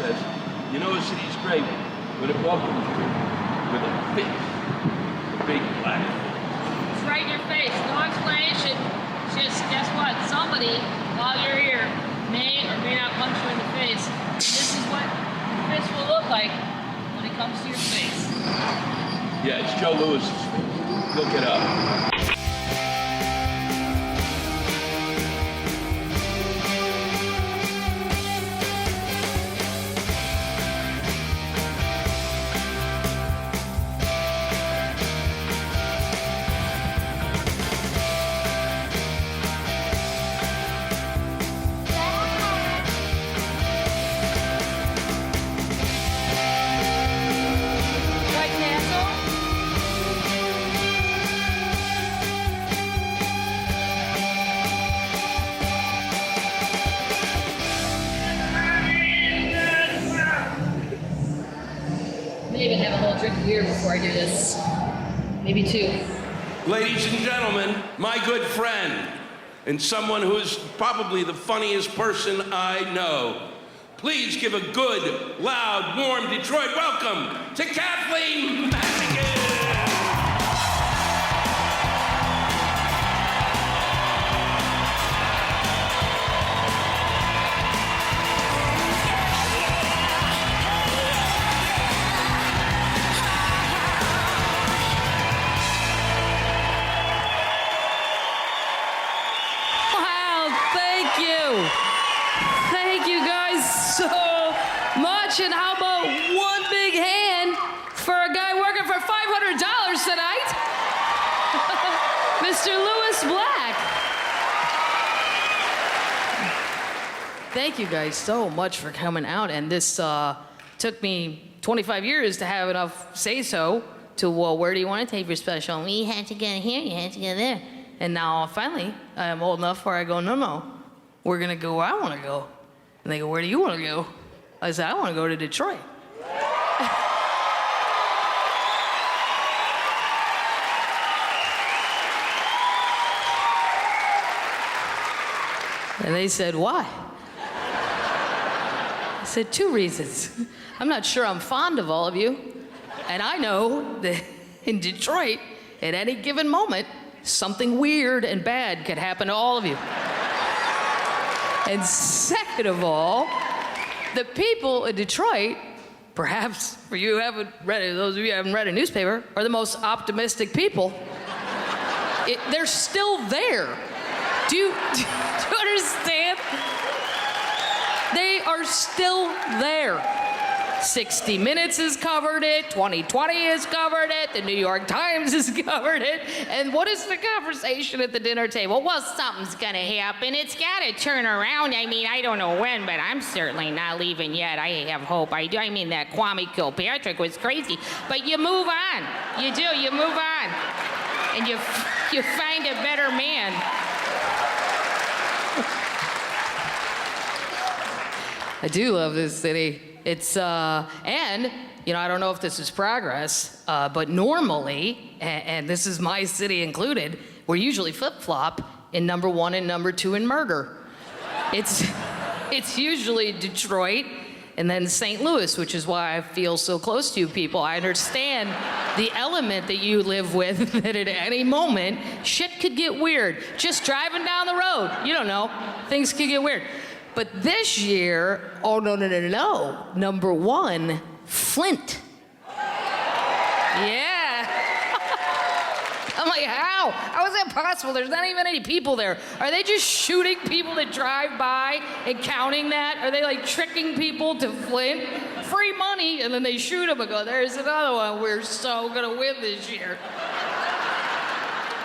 says, you know a city's great when it welcomes you with a face, a big laugh. It's right in your face. No explanation. Just guess what? Somebody, while you're here, may or may not punch you in the face. This is what your fist will look like when it comes to your face. Yeah, it's Joe Lewis's face. Look it up. Maybe have a little drink of beer before I do this. Maybe two. Ladies and gentlemen, my good friend, and someone who is probably the funniest person I know. Please give a good, loud, warm Detroit welcome to Kathleen Madigan! Thank you guys so much. And how about one big hand for a guy working for $500 tonight? Mr. Lewis Black. Thank you guys so much for coming out. And this took me 25 years to have enough say-so to, well, where do you want to take your special? You had to get here, you had to get there. And now, finally, I'm old enough where I go, no, we're gonna go where I wanna go. And they go, where do you wanna go? I said, I wanna go to Detroit. And they said, why? I said, 2 reasons. I'm not sure I'm fond of all of you. And I know that in Detroit, at any given moment, something weird and bad could happen to all of you. And second of all, the people in Detroit, perhaps for you who haven't read it, those of you who haven't read a newspaper, are the most optimistic people. They're still there. Do you understand? They are still there. 60 Minutes has covered it, 2020 has covered it, the New York Times has covered it, and what is the conversation at the dinner table? Well, something's gonna happen. It's gotta turn around. I mean, I don't know when, but I'm certainly not leaving yet. I have hope. I do. I mean, that Kwame Kilpatrick was crazy, but you move on. You do. You move on, and you find a better man. I do love this city. It's, and, you know, I don't know if this is progress, but normally, and this is my city included, we're usually flip-flop in number 1 and number 2 in murder. It's usually Detroit and then St. Louis, which is why I feel so close to you people. I understand the element that you live with, that at any moment, shit could get weird. Just driving down the road, you don't know, things could get weird. But this year, oh, no. Number 1, Flint. Yeah. I'm like, how? How is that possible? There's not even any people there. Are they just shooting people that drive by and counting that? Are they like tricking people to Flint? Free money, and then they shoot them and go, there's another one. We're so gonna win this year.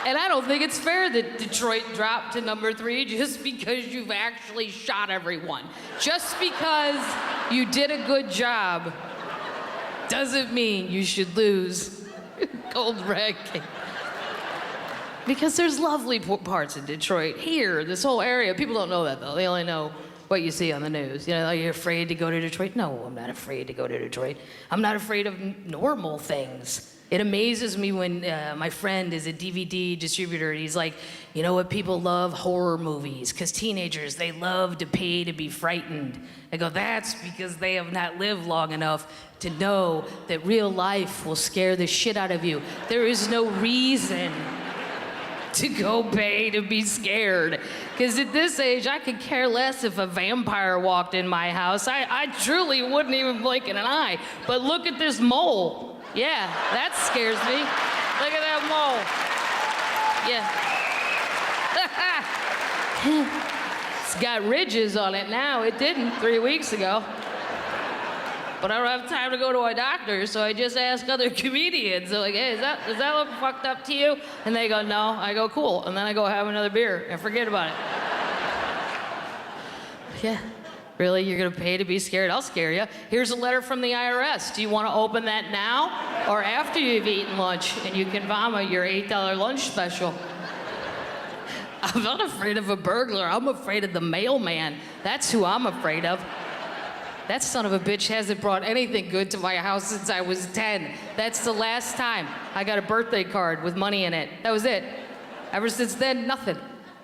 And I don't think it's fair that Detroit dropped to number 3 just because you've actually shot everyone. Just because you did a good job doesn't mean you should lose. Cold wrecking. Because there's lovely parts of Detroit. Here, this whole area, people don't know that though. They only know what you see on the news. You know, like, you're afraid to go to Detroit? No, I'm not afraid to go to Detroit. I'm not afraid of normal things. It amazes me when my friend is a DVD distributor, and he's like, you know what, people love horror movies, because teenagers, they love to pay to be frightened. I go, that's because they have not lived long enough to know that real life will scare the shit out of you. There is no reason to go pay to be scared. Because at this age, I could care less if a vampire walked in my house. I truly wouldn't even blink an eye. But look at this mole. Yeah, that scares me. Look at that mole. Yeah. It's got ridges on it now. It didn't 3 weeks ago. But I don't have time to go to a doctor, so I just ask other comedians. They're like, hey, does that look fucked up to you? And they go, no. I go, cool. And then I go have another beer and forget about it. Yeah. Really? You're gonna pay to be scared? I'll scare you. Here's a letter from the IRS. Do you want to open that now or after you've eaten lunch and you can vomit your $8 lunch special? I'm not afraid of a burglar. I'm afraid of the mailman. That's who I'm afraid of. That son of a bitch hasn't brought anything good to my house since I was 10. That's the last time I got a birthday card with money in it. That was it. Ever since then, nothing.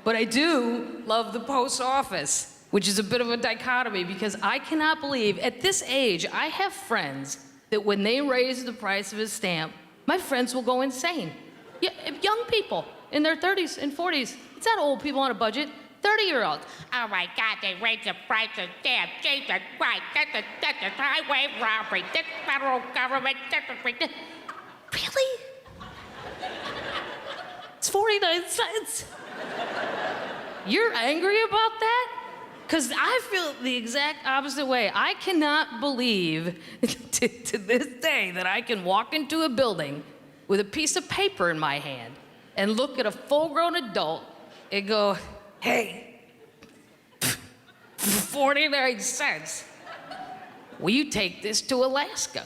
But I do love the post office, which is a bit of a dichotomy because I cannot believe at this age, I have friends that when they raise the price of a stamp, my friends will go insane. Yeah, young people in their 30s and 40s. It's not old people on a budget. 30-year-olds. Oh my God, they raised the price of stamps. Jesus Christ, that's a highway robbery. This federal government, Really? It's 49 cents. You're angry about that? Because I feel the exact opposite way. I cannot believe to this day that I can walk into a building with a piece of paper in my hand and look at a full-grown adult and go, hey, 49 cents. Will you take this to Alaska?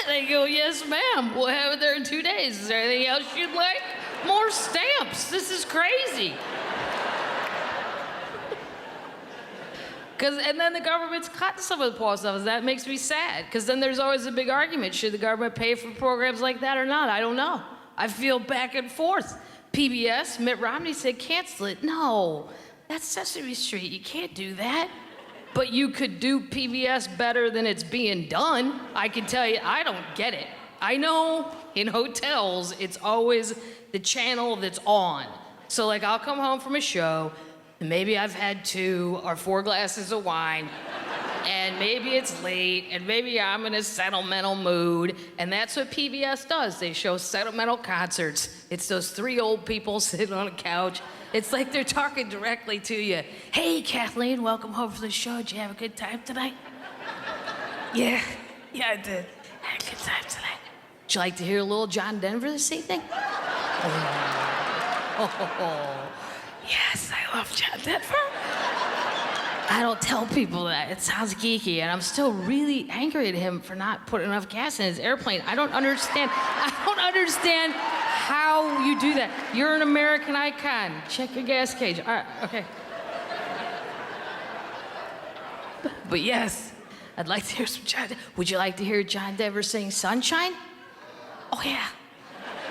They go, yes, ma'am. We'll have it there in 2 days. Is there anything else you'd like? More stamps. This is crazy. And then the government's cutting some of the post office. That makes me sad. Because then there's always a big argument. Should the government pay for programs like that or not? I don't know. I feel back and forth. PBS, Mitt Romney said cancel it. No, that's Sesame Street. You can't do that. But you could do PBS better than it's being done. I can tell you, I don't get it. I know in hotels, it's always the channel that's on. So like I'll come home from a show, and maybe I've had 2 or 4 glasses of wine, and maybe it's late, and maybe I'm in a sentimental mood, and that's what PBS does. They show sentimental concerts. It's those 3 old people sitting on a couch. It's like they're talking directly to you. Hey, Kathleen, welcome home from the show. Did you have a good time tonight? Yeah, I did. Had a good time tonight. Would you like to hear a little John Denver this evening? Oh. Yes, I love John Denver. I don't tell people that. It sounds geeky, and I'm still really angry at him for not putting enough gas in his airplane. I don't understand how you do that. You're an American icon. Check your gas gauge. All right, okay. But yes, I'd like to hear some John Denver. Would you like to hear John Denver sing Sunshine? Oh, yeah.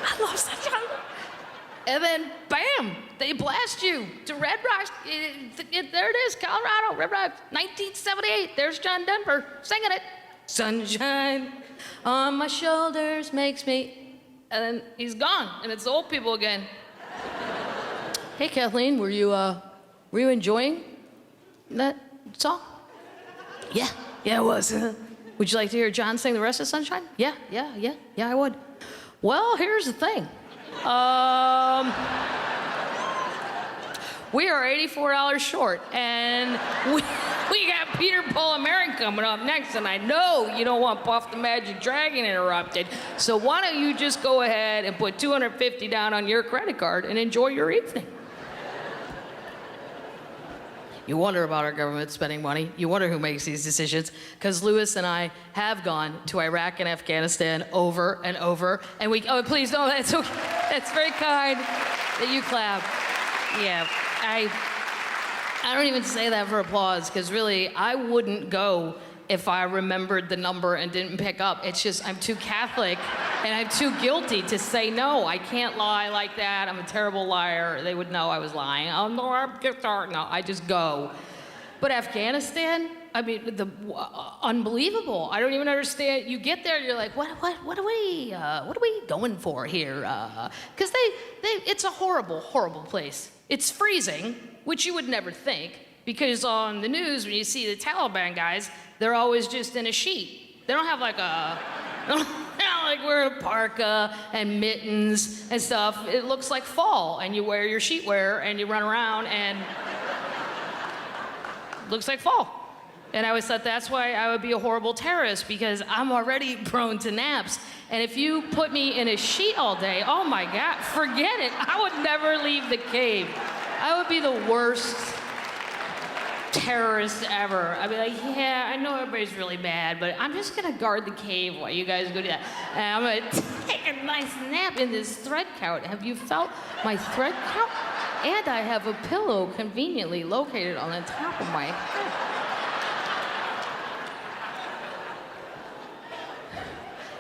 I love Sunshine. And then, bam, they blast you to Red Rocks. There it is, Colorado, Red Rocks, 1978. There's John Denver singing it. Sunshine on my shoulders makes me... And then he's gone, and it's the old people again. Hey, Kathleen, were you enjoying that song? Yeah, it was. Would you like to hear John sing the rest of Sunshine? Yeah, I would. Well, here's the thing. We are $84 short, and we got Peter, Paul, and Mary coming up next, and I know you don't want Puff the Magic Dragon interrupted, so why don't you just go ahead and put $250 down on your credit card and enjoy your evening. You wonder about our government spending money. You wonder who makes these decisions. Because Lewis and I have gone to Iraq and Afghanistan over and over. And oh, please, no, that's okay. That's very kind that you clap. Yeah. I don't even say that for applause, because really, I wouldn't go if I remembered the number and didn't pick up. It's just, I'm too Catholic and I'm too guilty to say no. I can't lie like that. I'm a terrible liar. They would know I was lying. Oh, no, no, I just go. But Afghanistan, I mean, unbelievable. I don't even understand. You get there, you're like, what are we going for here? Because it's a horrible, horrible place. It's freezing, which you would never think, because on the news, when you see the Taliban guys, they're always just in a sheet. They don't have like they're not like wearing a parka and mittens and stuff. It looks like fall, and you wear your sheetwear and you run around and it looks like fall. And I always thought that's why I would be a horrible terrorist, because I'm already prone to naps. And if you put me in a sheet all day, oh my God, forget it. I would never leave the cave. I would be the worst terrorist ever. I'd be like, yeah, I know everybody's really mad, but I'm just gonna guard the cave while you guys go do that. And I'm gonna take a nice nap in this thread couch. Have you felt my thread couch? And I have a pillow conveniently located on the top of my head.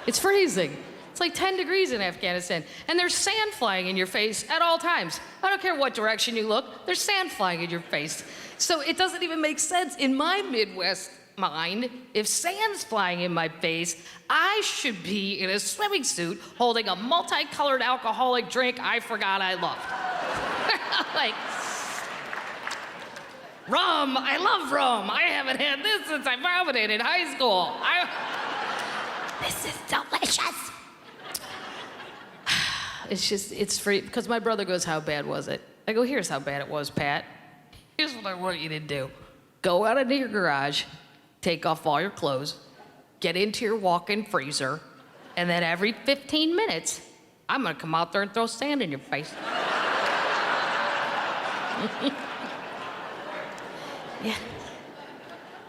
It's freezing. It's like 10 degrees in Afghanistan. And there's sand flying in your face at all times. I don't care what direction you look, there's sand flying in your face. So it doesn't even make sense in my Midwest mind. If sand's flying in my face, I should be in a swimming suit holding a multicolored alcoholic drink I forgot I loved. Like, rum, I love rum. I haven't had this since I vomited in high school. This is delicious. It's free, because my brother goes, how bad was it? I go, here's how bad it was, Pat. Here's what I want you to do. Go out into your garage, take off all your clothes, get into your walk-in freezer, and then every 15 minutes, I'm gonna come out there and throw sand in your face. Yeah.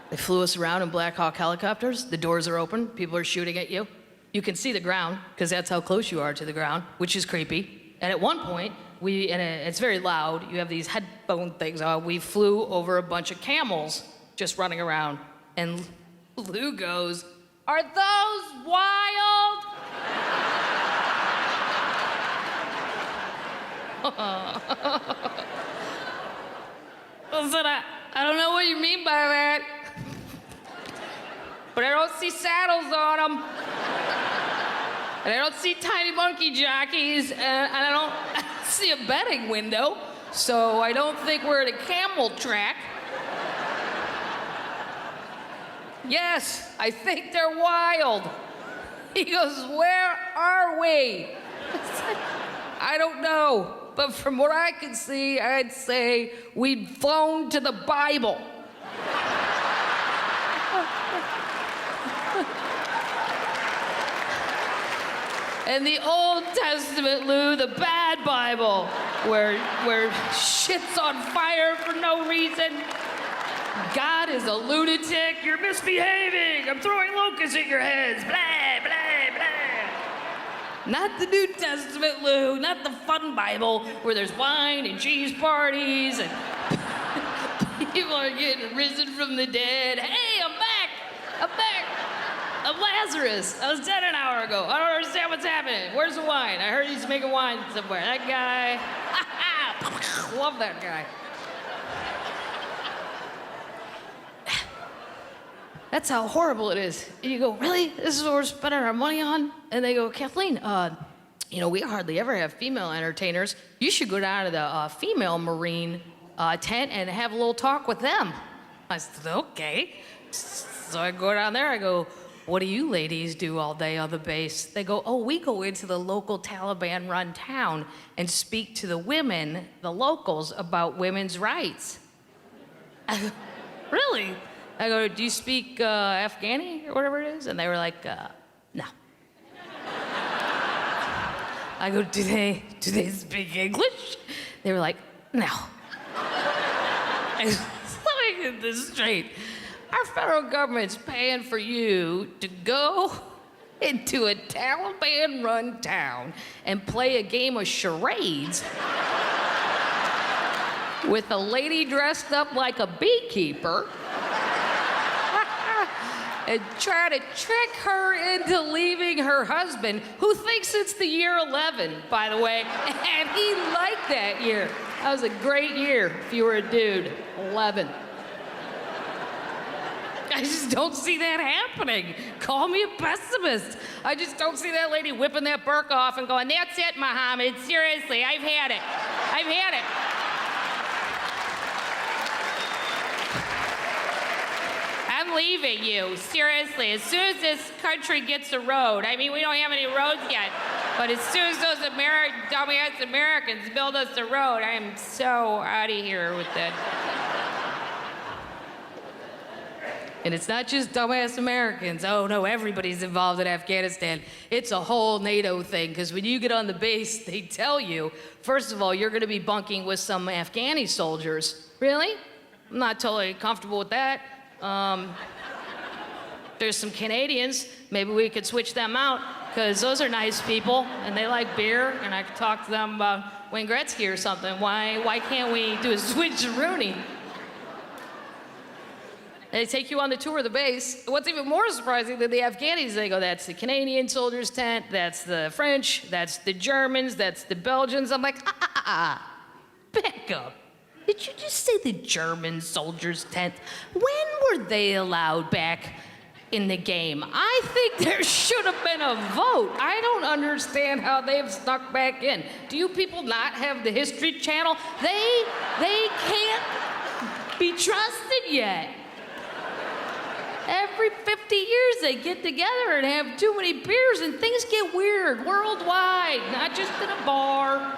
They flew us around in Black Hawk helicopters. The doors are open. People are shooting at you. You can see the ground, because that's how close you are to the ground, which is creepy. And at one point, it's very loud. You have these headphone things on. We flew over a bunch of camels just running around. And Lou goes, "Are those wild?" I said, I don't know what you mean by that. But I don't see saddles on them. And I don't see tiny monkey jockeys, and I don't see a betting window, so I don't think we're at a camel track. Yes, I think they're wild. He goes, where are we? I said, I don't know, but from what I can see, I'd say we'd flown to the Bible. And the Old Testament, Lou, the bad Bible, where shit's on fire for no reason. God is a lunatic. You're misbehaving. I'm throwing locusts at your heads. Blah, blah, blah. Not the New Testament, Lou. Not the fun Bible where there's wine and cheese parties and people are getting risen from the dead. Hey, I'm back. I'm back. I'm Lazarus. I was dead an hour ago. I don't understand what's happening. Where's the wine? I heard he's making wine somewhere. That guy. Love that guy. That's how horrible it is. And you go, really? This is what we're spending our money on? And they go, Kathleen, we hardly ever have female entertainers. You should go down to the female Marine tent and have a little talk with them. I said, okay. So I go down there, I go, what do you ladies do all day on the base? They go, oh, we go into the local Taliban-run town and speak to the women, the locals, about women's rights. I go, really? I go, do you speak Afghani or whatever it is? And they were like, no. I go, do they speak English? They were like, no. I go, let me get this straight. Our federal government's paying for you to go into a Taliban-run town and play a game of charades with a lady dressed up like a beekeeper and try to trick her into leaving her husband, who thinks it's the year 11, by the way, and he liked that year. That was a great year if you were a dude, 11. I just don't see that happening. Call me a pessimist. I just don't see that lady whipping that burqa off and going, that's it, Muhammad. Seriously, I've had it. I've had it. I'm leaving you, seriously. As soon as this country gets a road, I mean, we don't have any roads yet, but as soon as those dumbass Americans build us a road, I am so out of here with that. And it's not just dumbass Americans. Oh no, everybody's involved in Afghanistan. It's a whole NATO thing, because when you get on the base, they tell you, first of all, you're gonna be bunking with some Afghani soldiers. Really? I'm not totally comfortable with that. There's some Canadians, maybe we could switch them out, because those are nice people, and they like beer, and I could talk to them about Wayne Gretzky or something. Why can't we do a switcheroonie? They take you on the tour of the base. What's even more surprising than the Afghanis, they go, that's the Canadian soldiers' tent, that's the French, that's the Germans, that's the Belgians. I'm like, back up. Did you just say the German soldiers' tent? When were they allowed back in the game? I think there should have been a vote. I don't understand how they've snuck back in. Do you people not have the History Channel? They can't be trusted yet. Every 50 years they get together and have too many beers and things get weird worldwide, not just in a bar.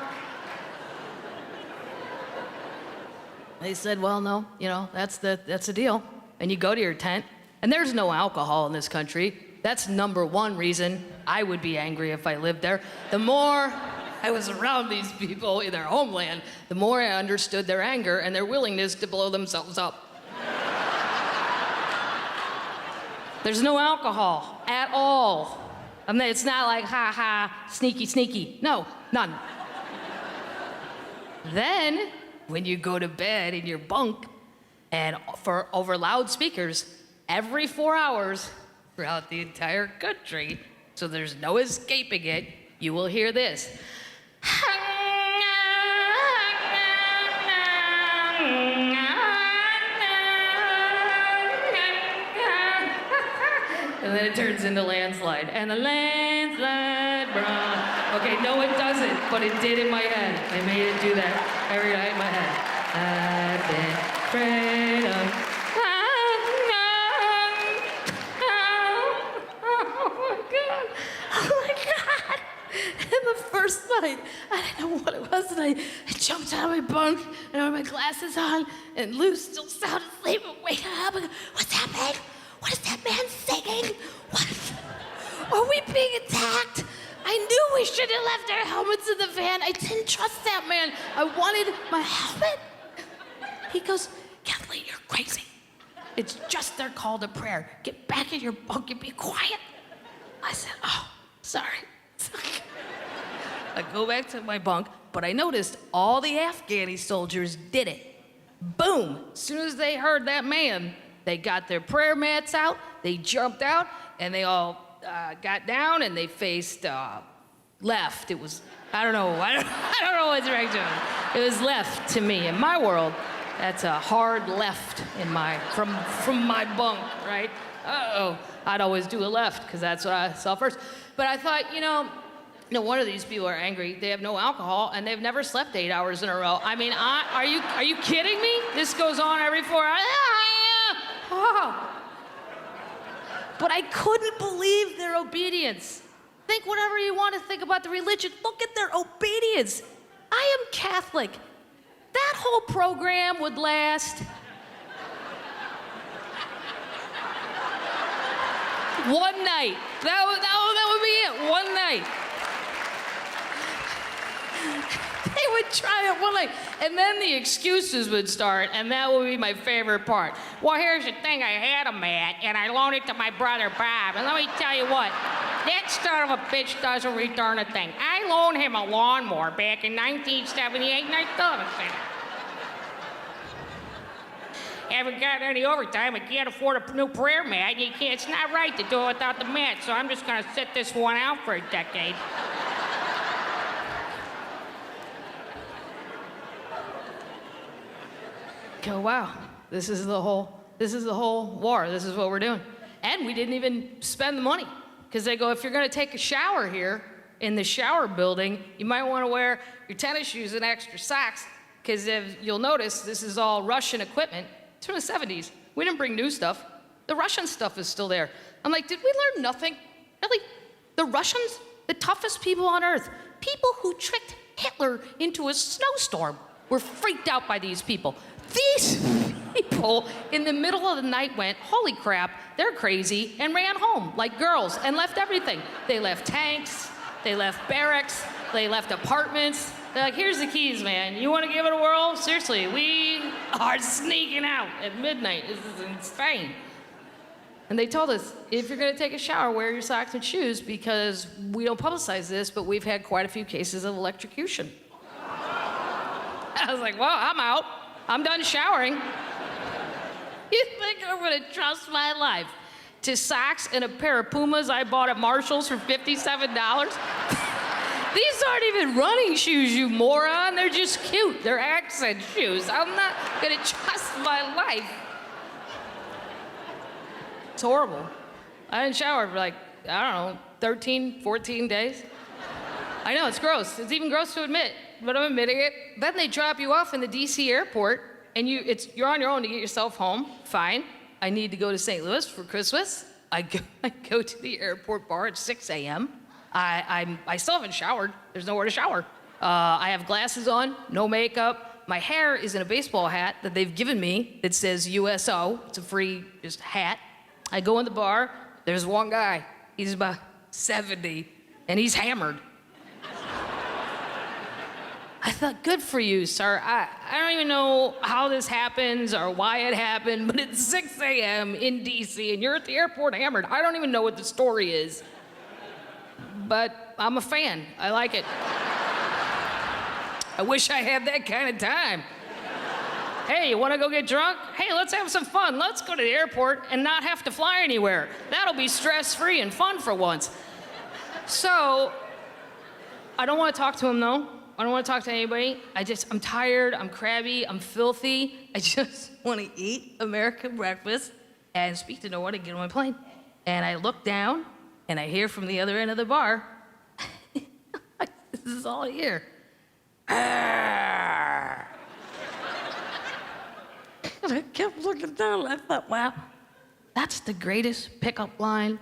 They said, well, no, you know, that's the deal. And you go to your tent, and there's no alcohol in this country. That's number one reason I would be angry if I lived there. The more I was around these people in their homeland, the more I understood their anger and their willingness to blow themselves up. There's no alcohol at all. I mean, it's not like, ha ha, sneaky, sneaky. No, none. Then, when you go to bed in your bunk, and over loudspeakers, every 4 hours throughout the entire country, so there's no escaping it, you will hear this. And then it turns into landslide. And the landslide, bruh. Okay, no, it doesn't, but it did in my head. I made it do that every night in my head. I've been afraid of. Oh my God. And the first night, I didn't know what it was, and I jumped out of my bunk, and I had my glasses on, and Lou still sound asleep, and wake up, and go, what's happening? What is that man singing? What? Are we being attacked? I knew we should have left our helmets in the van. I didn't trust that man. I wanted my helmet. He goes, Kathleen, you're crazy. It's just their call to prayer. Get back in your bunk and be quiet. I said, oh, sorry. I go back to my bunk, but I noticed all the Afghani soldiers did it. Boom. As soon as they heard that man, they got their prayer mats out, they jumped out, and they all got down and they faced left. It was, I don't know what direction. It was left to me. In my world, that's a hard left in from my bunk, right? Uh-oh. I'd always do a left, because that's what I saw first. But I thought, no wonder these people are angry. They have no alcohol, and they've never slept 8 hours in a row. I mean, are you kidding me? This goes on every 4 hours. Oh. But I couldn't believe their obedience. Think whatever you want to think about the religion. Look at their obedience. I am Catholic. That whole program would last one night. That would be it. One night. They would try it one night, and then the excuses would start, and that would be my favorite part. Well, here's the thing. I had a mat, and I loaned it to my brother Bob. And let me tell you what, that son of a bitch doesn't return a thing. I loaned him a lawnmower back in 1978, and I thought of it. haven't gotten any overtime. I can't afford a new prayer mat. And you can't, it's not right to do it without the mat, so I'm just going to sit this one out for a decade. Go, wow, this is the whole war. This is what we're doing. And we didn't even spend the money. Because they go, if you're going to take a shower here in the shower building, you might want to wear your tennis shoes and extra socks. Because if you'll notice, this is all Russian equipment. It's from the 70s. We didn't bring new stuff. The Russian stuff is still there. I'm like, did we learn nothing? Really? The Russians? The toughest people on earth. People who tricked Hitler into a snowstorm were freaked out by these people. These people in the middle of the night went, holy crap, they're crazy, and ran home like girls and left everything. They left tanks, they left barracks, they left apartments. They're like, here's the keys, man. You want to give it a whirl? Seriously, we are sneaking out at midnight. This is insane. And they told us, if you're going to take a shower, wear your socks and shoes, because we don't publicize this, but we've had quite a few cases of electrocution. I was like, well, I'm out. I'm done showering. You think I'm gonna trust my life to socks and a pair of Pumas I bought at Marshall's for $57? These aren't even running shoes, you moron. They're just cute. They're accent shoes. I'm not gonna trust my life. It's horrible. I didn't shower for like, I don't know, 13, 14 days. I know, it's gross. It's even gross to admit, but I'm admitting it. Then they drop you off in the DC airport, and you're on your own to get yourself home. Fine. I need to go to St. Louis for Christmas. I go to the airport bar at 6 a.m. I still haven't showered. There's nowhere to shower. I have glasses on, no makeup. My hair is in a baseball hat that they've given me that says USO. It's a free just hat. I go in the bar. There's one guy. He's about 70, and he's hammered. I thought, good for you, sir. I don't even know how this happens or why it happened, but it's 6 a.m. in D.C. and you're at the airport hammered. I don't even know what the story is. But I'm a fan. I like it. I wish I had that kind of time. Hey, you want to go get drunk? Hey, let's have some fun. Let's go to the airport and not have to fly anywhere. That'll be stress-free and fun for once. So, I don't want to talk to him, though. I don't want to talk to anybody. I'm tired, I'm crabby, I'm filthy. I just want to eat American breakfast and speak to no one and get on my plane. And I look down, and I hear from the other end of the bar, this is all I hear. And I kept looking down, and I thought, wow, that's the greatest pickup line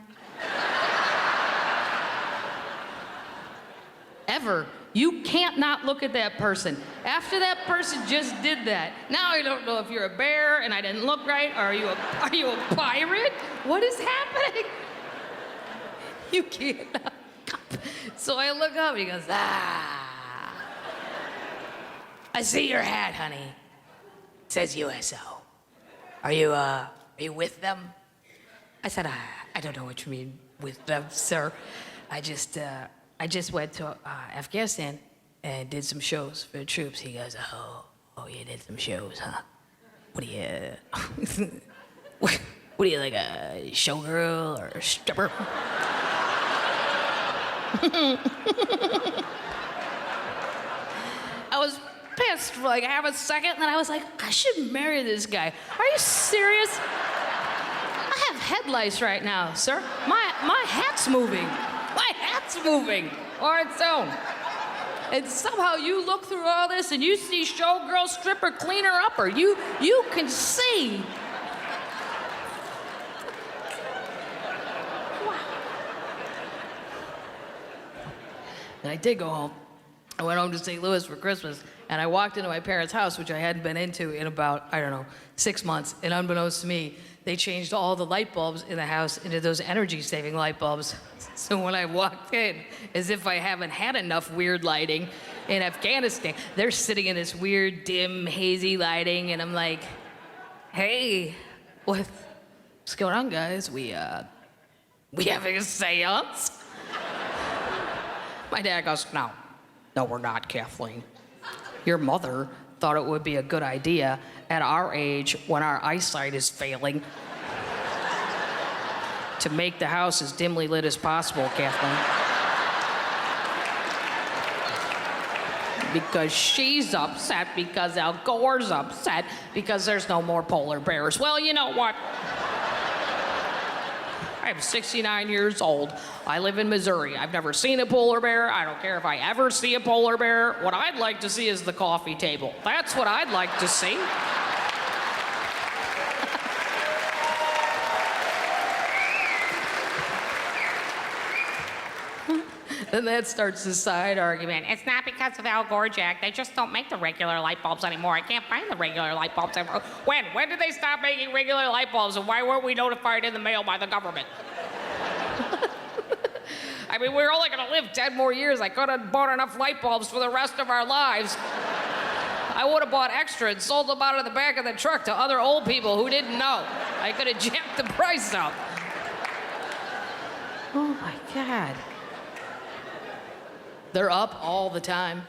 ever. You can't not look at that person. After that person just did that, now I don't know if you're a bear and I didn't look right, or are you a pirate? What is happening? You can't. So I look up and he goes, I see your hat, honey. It says USO. Are you with them? I said, I don't know what you mean with them, sir. I just went to Afghanistan and did some shows for the troops. He goes, oh, you did some shows, huh? What are you, what are you, like a showgirl or a stripper? I was pissed for like half a second, and then I was like, I should marry this guy. Are you serious? I have head lice right now, sir. My hat's moving. My hat's moving on its own. And somehow you look through all this and you see showgirl, stripper, cleaner, upper. You can see. Wow. And I did go home. I went home to St. Louis for Christmas, and I walked into my parents' house, which I hadn't been into in about, 6 months. And unbeknownst to me, they changed all the light bulbs in the house into those energy-saving light bulbs. So when I walked in, as if I haven't had enough weird lighting in Afghanistan, they're sitting in this weird, dim, hazy lighting, and I'm like, hey, what's going on, guys? We having a seance? My dad goes, no, we're not, Kathleen. Your mother thought it would be a good idea at our age, when our eyesight is failing, to make the house as dimly lit as possible, Kathleen. Because she's upset, because Al Gore's upset, because there's no more polar bears. Well, you know what? I'm 69 years old. I live in Missouri. I've never seen a polar bear. I don't care if I ever see a polar bear. What I'd like to see is the coffee table. That's what I'd like to see. Then that starts the side argument. It's not because of Al Gore, Jack. They just don't make the regular light bulbs anymore. I can't find the regular light bulbs anymore. When did they stop making regular light bulbs, and why weren't we notified in the mail by the government? I mean, we're only gonna live 10 more years. I could have bought enough light bulbs for the rest of our lives. I would have bought extra and sold them out of the back of the truck to other old people who didn't know. I could have jacked the price up. Oh my God. They're up all the time.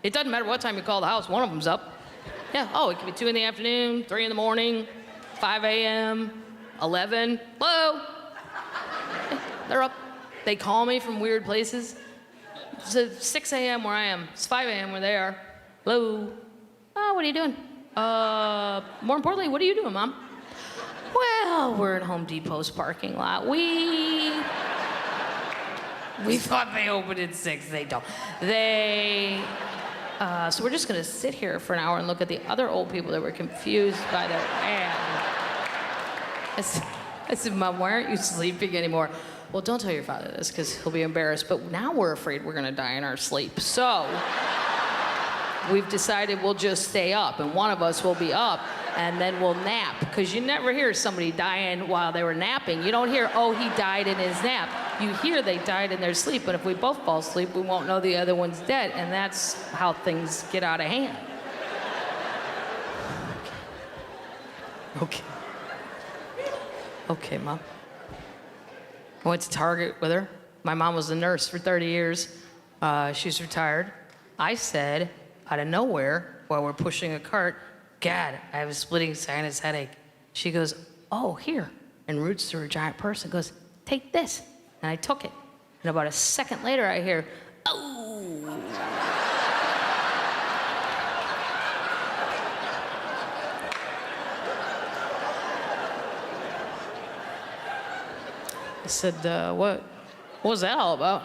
It doesn't matter what time you call the house, one of them's up. Yeah, oh, it could be 2 in the afternoon, 3 in the morning, 5 a.m., 11. Hello? Yeah, they're up. They call me from weird places. It's 6 a.m. where I am. It's 5 a.m. where they are. Hello? Oh, what are you doing? More importantly, what are you doing, Mom? Well, we're in Home Depot's parking lot. We thought they opened at 6. They don't. So we're just going to sit here for an hour and look at the other old people that were confused by their ad. I said, Mom, why aren't you sleeping anymore? Well, don't tell your father this because he'll be embarrassed. But now we're afraid we're going to die in our sleep. So we've decided we'll just stay up, and one of us will be up, and then we'll nap. Because you never hear somebody dying while they were napping. You don't hear, oh, he died in his nap. You hear they died in their sleep, but if we both fall asleep, we won't know the other one's dead, and that's how things get out of hand. Okay. Okay, Mom. I went to Target with her. My mom was a nurse for 30 years. She's retired. I said, out of nowhere, while we're pushing a cart, God, I have a splitting sinus headache. She goes, oh, here, and roots through her giant purse and goes, take this. And I took it. And about a second later, I hear, oh. I said, what was that all about?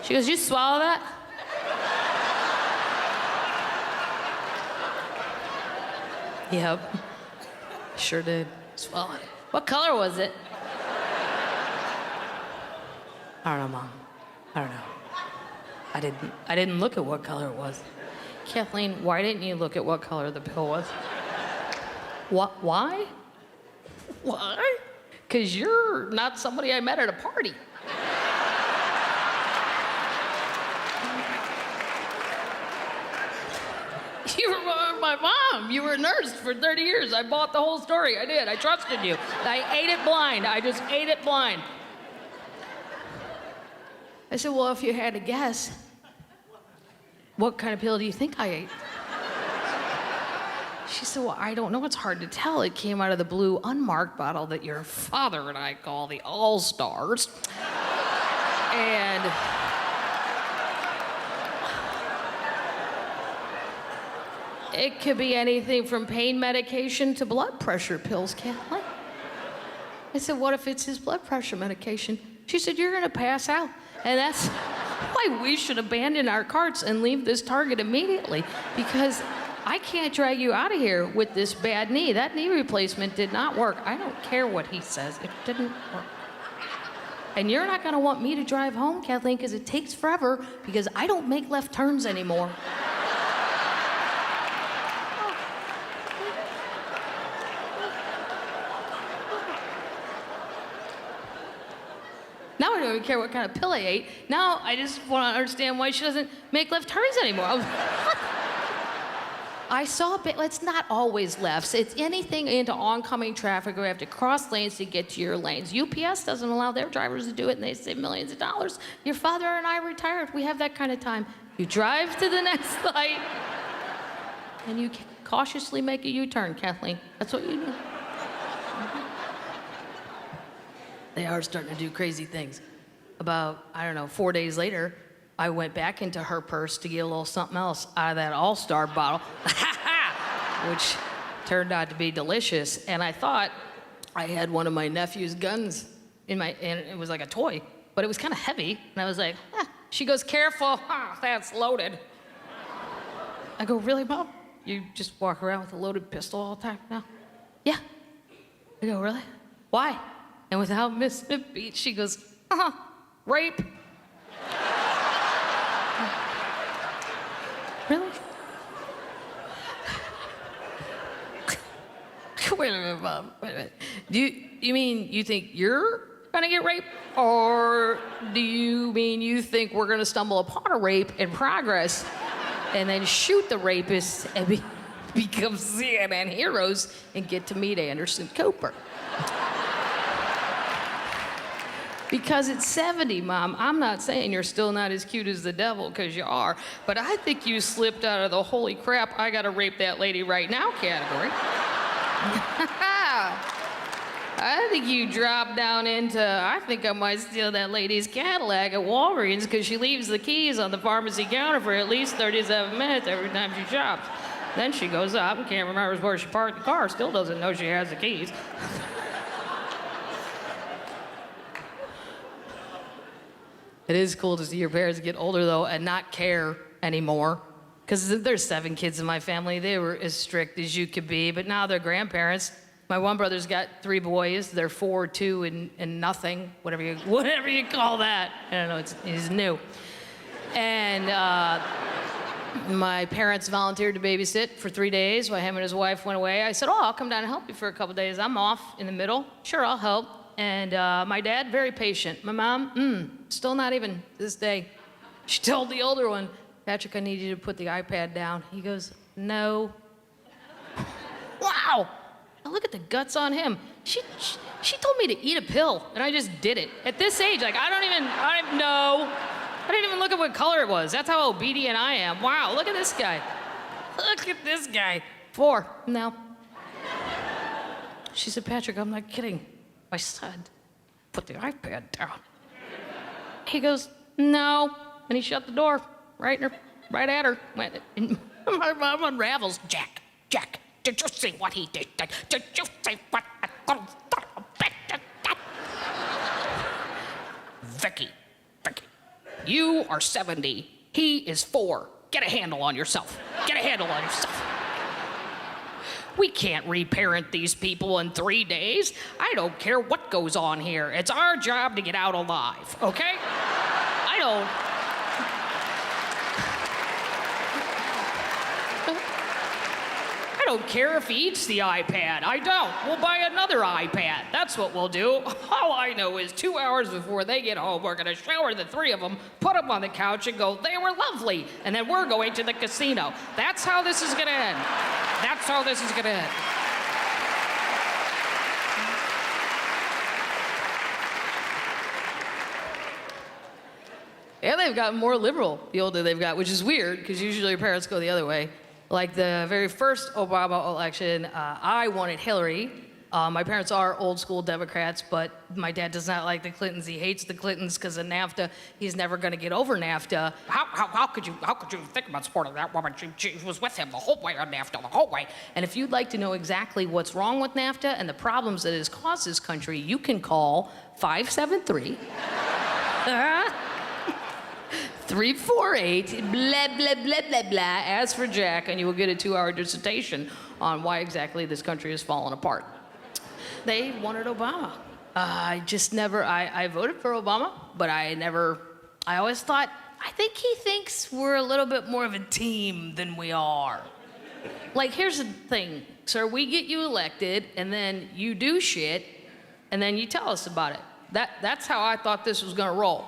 She goes, you swallow that? Yep, sure did. Swallow it. What color was it? I don't know, Mom. I don't know. I didn't look at what color it was. Kathleen, why didn't you look at what color the pill was? What? Why? Why? Because you're not somebody I met at a party. You were my mom. You were a nurse for 30 years. I bought the whole story. I did. I trusted you. I ate it blind. I just ate it blind. I said, well, if you had to guess, what kind of pill do you think I ate? She said, well, I don't know. It's hard to tell. It came out of the blue unmarked bottle that your father and I call the All-Stars. And it could be anything from pain medication to blood pressure pills, Kathleen. I said, what if it's his blood pressure medication? She said, you're gonna pass out. And that's why we should abandon our carts and leave this Target immediately, because I can't drag you out of here with this bad knee. That knee replacement did not work. I don't care what he says, it didn't work. And you're not gonna want me to drive home, Kathleen, because it takes forever, because I don't make left turns anymore. Now I don't even care what kind of pill I ate. Now I just want to understand why she doesn't make left turns anymore. I saw it, but it's not always lefts. It's anything into oncoming traffic where you have to cross lanes to get to your lanes. UPS doesn't allow their drivers to do it, and they save millions of dollars. Your father and I are retired. We have that kind of time. You drive to the next light, and you cautiously make a U-turn, Kathleen. That's what you do. They are starting to do crazy things. About, I don't know, 4 days later, I went back into her purse to get a little something else out of that All-Star bottle, which turned out to be delicious. And I thought I had one of my nephew's guns and it was like a toy, but it was kind of heavy. And I was like, She goes, careful, that's loaded. I go, really, Mom? You just walk around with a loaded pistol all the time now? Yeah. I go, really? Why? And without missing a beat, she goes, rape. Really? Wait a minute, Mom. Wait a minute. Do you mean you think you're gonna get raped? Or do you mean you think we're gonna stumble upon a rape in progress and then shoot the rapist and become CNN heroes and get to meet Anderson Cooper? Because it's 70, Mom. I'm not saying you're still not as cute as the devil, because you are, but I think you slipped out of the holy crap, I gotta rape that lady right now category. I think you dropped down into, I think I might steal that lady's Cadillac at Walgreens because she leaves the keys on the pharmacy counter for at least 37 minutes every time she shops. Then she goes up and can't remember where she parked the car, still doesn't know she has the keys. It is cool to see your parents get older, though, and not care anymore. Because there's 7 kids in my family. They were as strict as you could be, but now they're grandparents. My one brother's got 3 boys. They're 4, 2, and nothing, whatever you call that. I don't know, he's new. And my parents volunteered to babysit for 3 days while him and his wife went away. I said, I'll come down and help you for a couple days. I'm off in the middle. Sure, I'll help. And my dad, very patient. My mom, still not even to this day. She told the older one, Patrick, I need you to put the iPad down. He goes, no. Wow. Now look at the guts on him. She told me to eat a pill, and I just did it. At this age, like, I didn't even look at what color it was. That's how obedient I am. Wow, look at this guy. Look at this guy. 4, no. She said, Patrick, I'm not kidding. My son, put the iPad down. He goes, no. And he shut the door right at her. My mom unravels. Jack, did you see what he did? Did you see what I thought? Vicky, you are 70. He is 4. Get a handle on yourself. We can't reparent these people in 3 days. I don't care what goes on here. It's our job to get out alive, okay? I don't care if he eats the iPad. I don't. We'll buy another iPad. That's what we'll do. All I know is 2 hours before they get home, we're gonna shower the 3 of them, put them on the couch and go, they were lovely. And then we're going to the casino. That's how this is gonna end. And they've gotten more liberal the older they've got, which is weird, because usually your parents go the other way. Like the very first Obama election, I wanted Hillary. My parents are old school Democrats, but my dad does not like the Clintons. He hates the Clintons because of NAFTA. He's never going to get over NAFTA. How could you think about supporting that woman? She was with him the whole way on NAFTA, the whole way. And if you'd like to know exactly what's wrong with NAFTA and the problems that it has caused this country, you can call 573. 348, blah, blah, blah, blah, blah. Ask for Jack, and you will get a 2-hour dissertation on why exactly this country has fallen apart. They wanted Obama. I voted for Obama, but I always thought, I think he thinks we're a little bit more of a team than we are. Like, here's the thing, sir, we get you elected, and then you do shit, and then you tell us about it. That's how I thought this was gonna roll.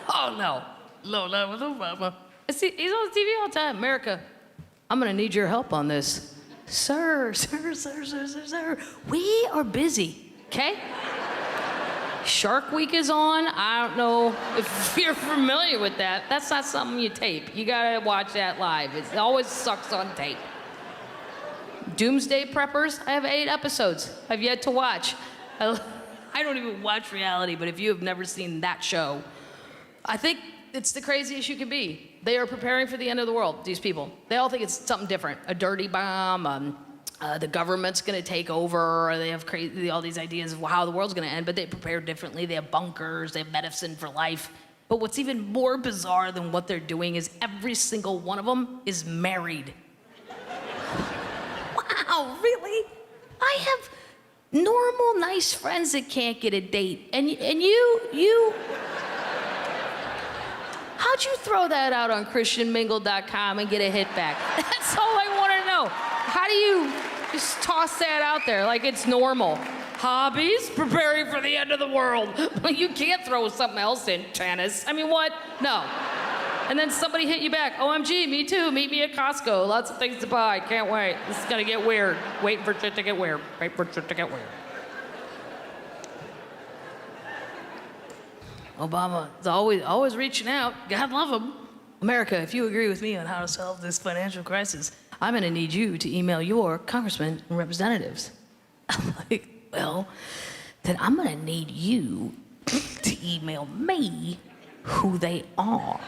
Oh, no, not with Obama. He's on TV all the time. America, I'm gonna need your help on this. Sir, we are busy, okay? Shark Week is on. I don't know if you're familiar with that. That's not something you tape. You gotta watch that live. It always sucks on tape. Doomsday Preppers, I have 8 episodes I've yet to watch. I don't even watch reality, but if you have never seen that show, I think it's the craziest you can be. They are preparing for the end of the world, these people. They all think it's something different, a dirty bomb, the government's gonna take over, or they have all these ideas of how the world's gonna end, but they prepare differently. They have bunkers, they have medicine for life. But what's even more bizarre than what they're doing is every single one of them is married. Wow, really? I have normal, nice friends that can't get a date. And you... How'd you throw that out on christianmingle.com and get a hit back? That's all I want to know. How do you just toss that out there like it's normal? Hobbies? Preparing for the end of the world. Well, you can't throw something else in. Tennis. I mean, what? No. And then somebody hit you back. OMG, me too. Meet me at Costco. Lots of things to buy. Can't wait. This is going to get weird. Waiting for shit to get weird. Wait for shit to get weird. Obama is always reaching out. God love him. America, if you agree with me on how to solve this financial crisis, I'm going to need you to email your congressmen and representatives. I'm like, well, then I'm going to need you to email me who they are.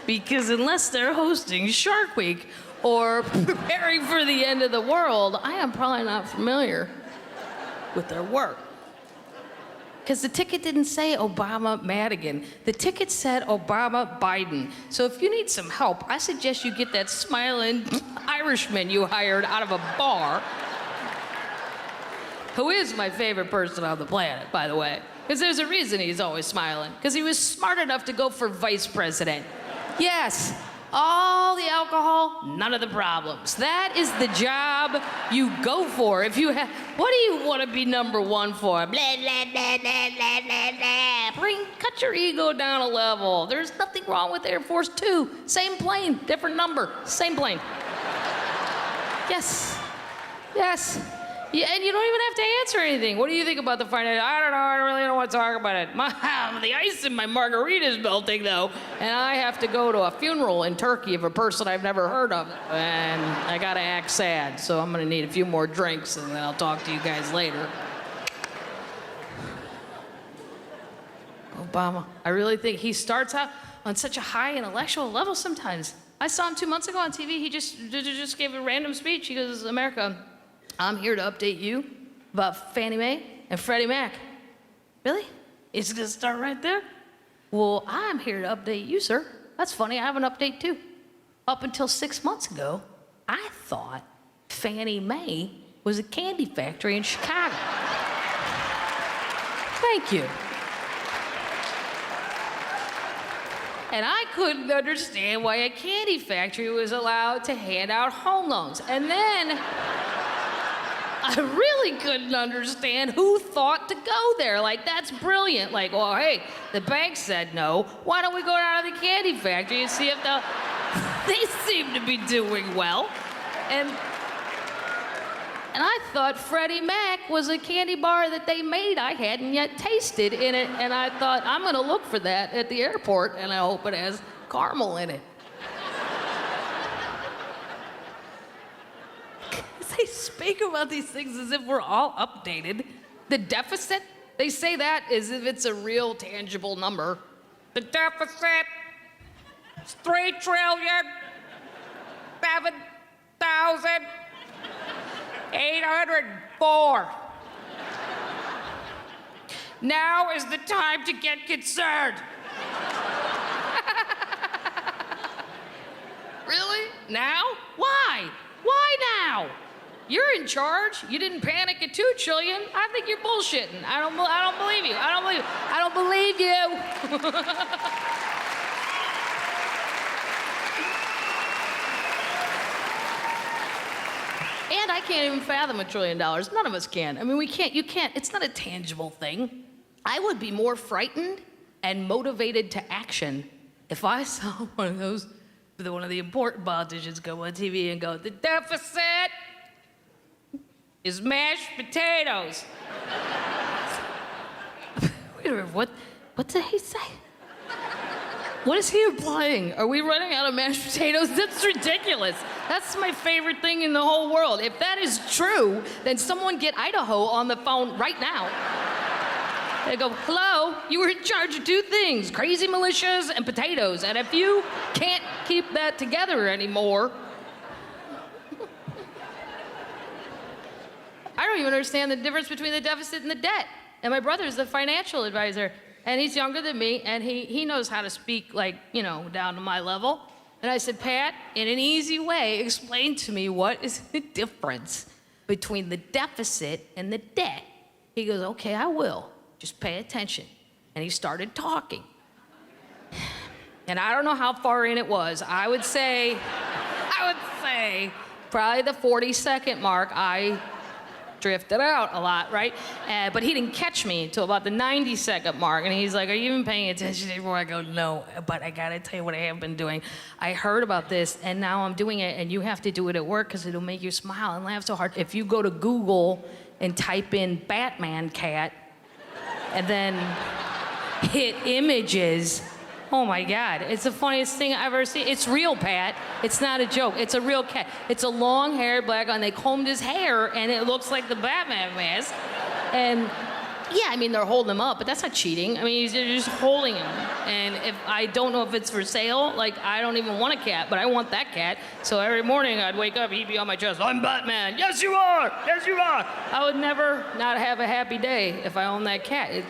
Because unless they're hosting Shark Week or preparing for the end of the world, I am probably not familiar with their work. Because the ticket didn't say Obama Madigan. The ticket said Obama Biden. So if you need some help, I suggest you get that smiling Irishman you hired out of a bar, who is my favorite person on the planet, by the way. Because there's a reason he's always smiling. Because he was smart enough to go for vice president. Yes, all the alcohol, none of the problems. That is the job you go for. If you have, what do you want to be number one for? Blah, blah, blah, blah, blah, blah, blah. Cut your ego down a level. There's nothing wrong with Air Force 2. Same plane, different number, same plane. Yes, yes. Yeah, and you don't even have to answer anything. What do you think about the financial? I don't know. I really don't want to talk about it. The ice in my margarita is melting, though, and I have to go to a funeral in Turkey of a person I've never heard of, and I gotta act sad. So I'm gonna need a few more drinks, and then I'll talk to you guys later. Obama, I really think he starts out on such a high intellectual level sometimes. I saw him 2 months ago on TV. He just gave a random speech. He goes, America, I'm here to update you about Fannie Mae and Freddie Mac. Really? It's gonna start right there? Well, I'm here to update you, sir. That's funny, I have an update too. Up until 6 months ago, I thought Fannie Mae was a candy factory in Chicago. Thank you. And I couldn't understand why a candy factory was allowed to hand out home loans. And then I really couldn't understand who thought to go there. Like, that's brilliant. Like, well, hey, the bank said no. Why don't we go down to the candy factory and see if they seem to be doing well. And I thought Freddie Mac was a candy bar that they made I hadn't yet tasted in it. And I thought, I'm gonna look for that at the airport, and I hope it has caramel in it. They speak about these things as if we're all updated. The deficit, they say that as if it's a real tangible number. The deficit is 3,007,804. Now is the time to get concerned. Really? Now? Why? Why now? You're in charge. You didn't panic at 2 trillion. I think you're bullshitting. I don't believe you. I don't believe you. I don't believe you. And I can't even fathom $1 trillion. None of us can. I mean, we can't. You can't. It's not a tangible thing. I would be more frightened and motivated to action if I saw one of the important politicians go on TV and go, the deficit is mashed potatoes. Wait a minute, what did he say? What is he implying? Are we running out of mashed potatoes? That's ridiculous. That's my favorite thing in the whole world. If that is true, then someone get Idaho on the phone right now. They go, hello, you were in charge of two things, crazy militias and potatoes. And if you can't keep that together anymore, I don't even understand the difference between the deficit and the debt. And my brother's the financial advisor, and he's younger than me, and he knows how to speak, like, you know, down to my level. And I said, Pat, in an easy way, explain to me what is the difference between the deficit and the debt. He goes, okay, I will. Just pay attention. And he started talking. And I don't know how far in it was. I would say probably the 40-second mark, I drifted out a lot, right? But he didn't catch me until about the 90-second mark. And he's like, are you even paying attention anymore? I go, no, but I gotta tell you what I have been doing. I heard about this, and now I'm doing it, and you have to do it at work because it'll make you smile and laugh so hard. If you go to Google and type in Batman cat, and then hit images, oh my God, it's the funniest thing I've ever seen. It's real, Pat. It's not a joke. It's a real cat. It's a long-haired black guy, and they combed his hair, and it looks like the Batman mask. And yeah, I mean, they're holding him up, but that's not cheating. I mean, they're just holding him. And if I don't know if it's for sale, like, I don't even want a cat, but I want that cat. So every morning I'd wake up, he'd be on my chest, I'm Batman. Yes, you are. Yes, you are. I would never not have a happy day if I owned that cat.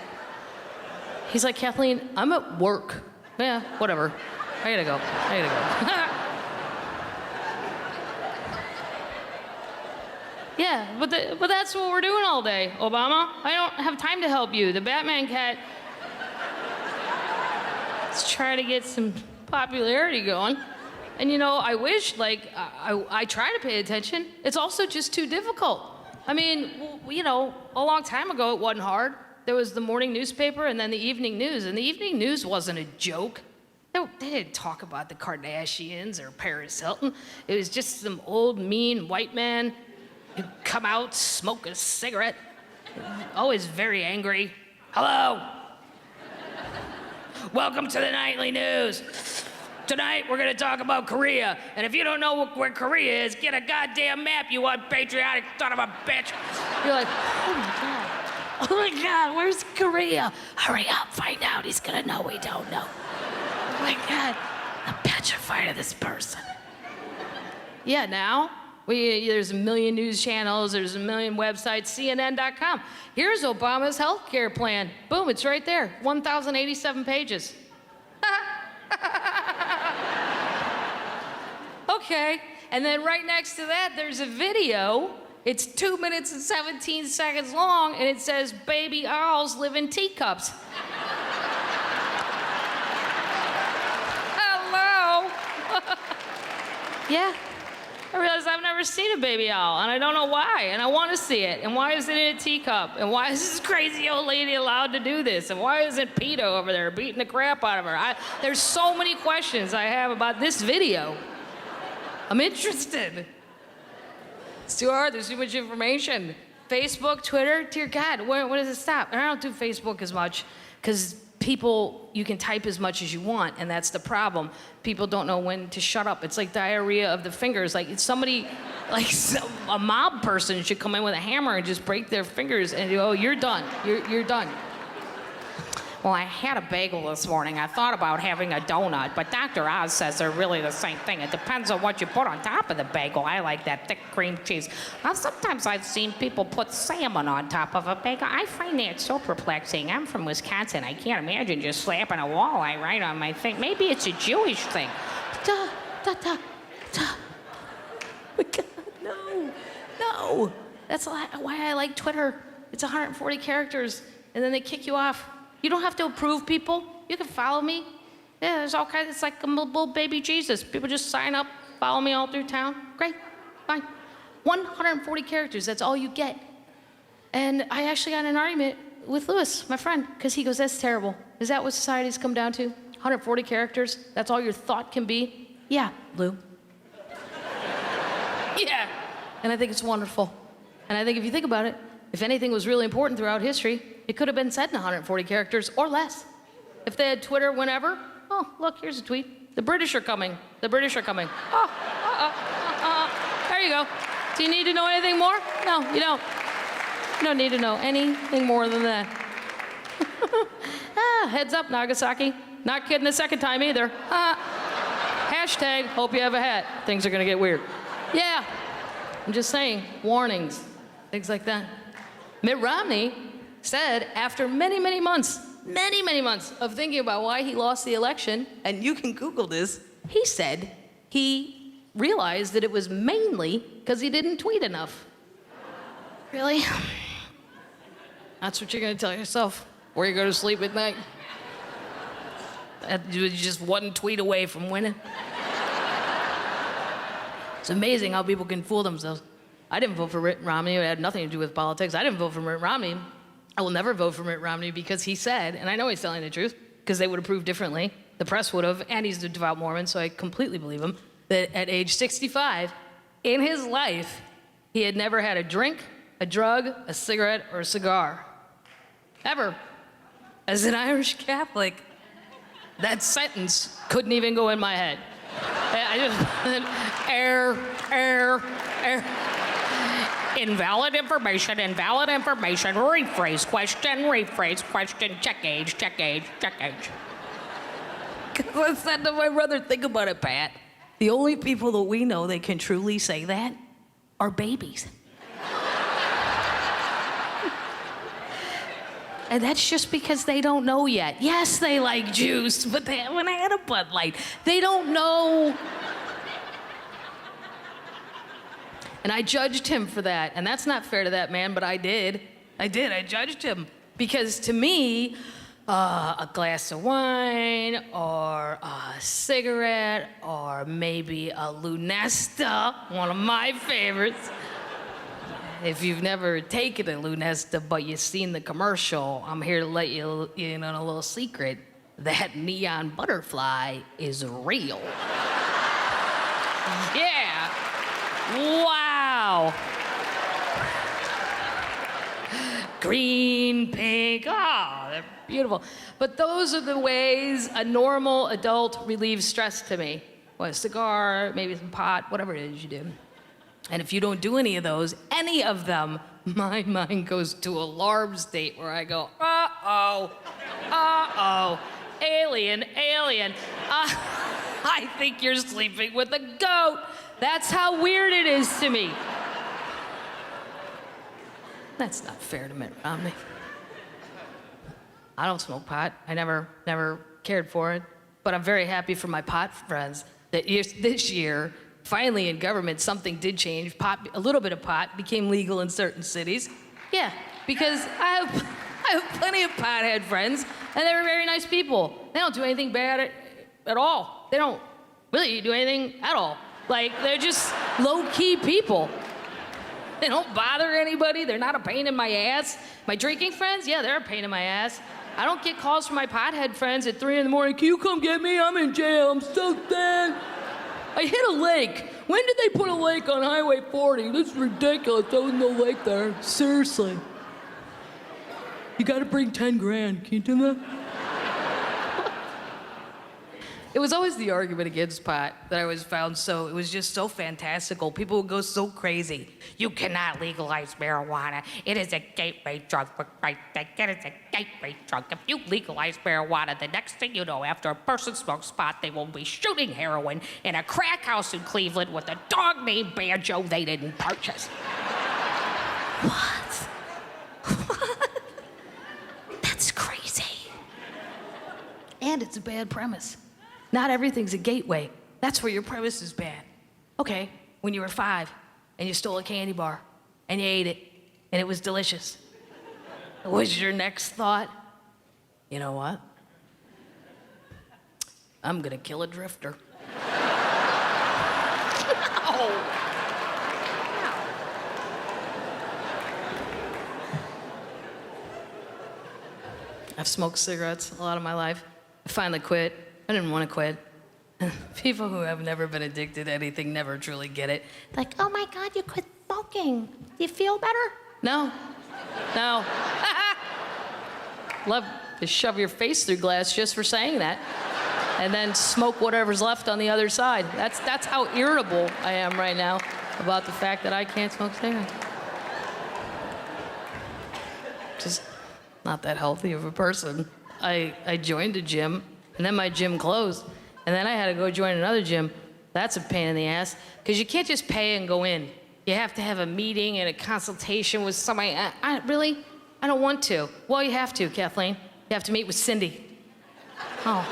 He's like, Kathleen, I'm at work. Yeah, whatever. I gotta go. Yeah, but that's what we're doing all day, Obama. I don't have time to help you. The Batman cat is trying to get some popularity going. And you know, I wish, like, I try to pay attention. It's also just too difficult. I mean, you know, a long time ago it wasn't hard. There was the morning newspaper and then the evening news. And the evening news wasn't a joke. They didn't talk about the Kardashians or Paris Hilton. It was just some old, mean white man who'd come out, smoke a cigarette, always very angry. Hello. Welcome to the nightly news. Tonight, we're gonna talk about Korea. And if you don't know where Korea is, get a goddamn map, you unpatriotic son of a bitch. You're like, oh my God. Oh my God, where's Korea? Hurry up, find out. He's gonna know we don't know. Oh my God, I'm petrified of this person. Yeah, now, there's a million news channels, there's a million websites, CNN.com. Here's Obama's health care plan. Boom, it's right there, 1,087 pages. Okay, and then right next to that, there's a video. It's 2 minutes and 17 seconds long, and it says, baby owls live in teacups. Hello? Yeah, I realized I've never seen a baby owl, and I don't know why, and I want to see it. And why is it in a teacup? And why is this crazy old lady allowed to do this? And why isn't Peter over there beating the crap out of her? There's so many questions I have about this video. I'm interested. It's too hard, there's too much information. Facebook, Twitter, dear God, when does it stop? And I don't do Facebook as much, because people, you can type as much as you want, and that's the problem. People don't know when to shut up. It's like diarrhea of the fingers. Like, it's somebody, like a mob person should come in with a hammer and just break their fingers and go, oh, you're done, you're done. Well, I had a bagel this morning. I thought about having a donut, but Dr. Oz says they're really the same thing. It depends on what you put on top of the bagel. I like that thick cream cheese. Now, sometimes I've seen people put salmon on top of a bagel. I find that so perplexing. I'm from Wisconsin. I can't imagine just slapping a walleye right on my thing. Maybe it's a Jewish thing. Oh my God, no. That's why I like Twitter. It's 140 characters, and then they kick you off. You don't have to approve people. You can follow me. Yeah, there's all kinds. It's like a little baby Jesus. People just sign up, follow me all through town. Great, fine. 140 characters, that's all you get. And I actually got in an argument with Lewis, my friend, because he goes, that's terrible. Is that what society's come down to? 140 characters? That's all your thought can be? Yeah, Lou. Yeah. And I think it's wonderful. And I think if you think about it, if anything was really important throughout history, it could have been said in 140 characters or less. If they had Twitter whenever, Oh, look, here's a tweet. The British are coming. The British are coming. There you go. Do you need to know anything more? No, you don't. You don't need to know anything more than that. Heads up, Nagasaki. Not kidding the second time either. Hashtag, hope you have a hat. Things are gonna get weird. Yeah, I'm just saying, warnings, things like that. Mitt Romney said after many, many months of thinking about why he lost the election, and you can Google this, he said he realized that it was mainly because he didn't tweet enough. Really? That's what you're gonna tell yourself before you go to sleep at night? That you're just one tweet away from winning? It's amazing how people can fool themselves. I didn't vote for Mitt Romney. It had nothing to do with politics. I didn't vote for Mitt Romney. I will never vote for Mitt Romney because he said, and I know he's telling the truth, because they would have proved differently. The press would have, and he's a devout Mormon, so I completely believe him, that at age 65, in his life, he had never had a drink, a drug, a cigarette, or a cigar. Ever. As an Irish Catholic, that sentence couldn't even go in my head. I just, error. Invalid information, rephrase question, check age. I said to my brother, think about it, Pat. The only people that we know that can truly say that are babies. And that's just because they don't know yet. Yes, they like juice, but they haven't had a Bud Light. They don't know. And I judged him for that. And that's not fair to that man, but I did. I judged him. Because to me, a glass of wine, or a cigarette, or maybe a Lunesta, one of my favorites. If you've never taken a Lunesta, but you've seen the commercial, I'm here to let you in on a little secret. That neon butterfly is real. Yeah. Wow. Green, pink, they're beautiful. But those are the ways a normal adult relieves stress to me. What, a cigar, maybe some pot, whatever it is you do. And if you don't do any of those, any of them, my mind goes to alarm state where I go, alien. I think you're sleeping with a goat. That's how weird it is to me. That's not fair to Mitt Romney. I don't smoke pot. I never cared for it. But I'm very happy for my pot friends that this year, finally in government, something did change. A little bit of pot became legal in certain cities. Yeah, because I have plenty of pothead friends, and they're very nice people. They don't do anything bad at all. They don't really do anything at all. Like, they're just low-key people. They don't bother anybody. They're not a pain in my ass. My drinking friends, yeah, they're a pain in my ass. I don't get calls from my pothead friends at 3 in the morning. Can you come get me? I'm in jail. I'm so dead. I hit a lake. When did they put a lake on Highway 40? This is ridiculous. There was no lake there. Seriously. You gotta bring 10 grand. Can you do that? It was always the argument against pot that I always found it was just so fantastical. People would go so crazy. You cannot legalize marijuana. It is a gateway drug. Right? It is a gateway drug. If you legalize marijuana, the next thing you know, after a person smokes pot, they will be shooting heroin in a crack house in Cleveland with a dog named Banjo they didn't purchase. What? That's crazy. And it's a bad premise. Not everything's a gateway. That's where your premise is bad. Okay, when you were 5 and you stole a candy bar and you ate it and it was delicious. Was your next thought, you know what? I'm gonna kill a drifter. I've smoked cigarettes a lot of my life. I finally quit. I didn't want to quit. People who have never been addicted to anything never truly get it. Like, oh my God, you quit smoking. Do you feel better? No. Love to shove your face through glass just for saying that. and then smoke whatever's left on the other side. That's how irritable I am right now about the fact that I can't smoke cigarettes. Just not that healthy of a person. I joined a gym, and then my gym closed, and then I had to go join another gym. That's a pain in the ass, because you can't just pay and go in. You have to have a meeting and a consultation with somebody. Really? I don't want to. Well, you have to, Kathleen. You have to meet with Cindy. Oh,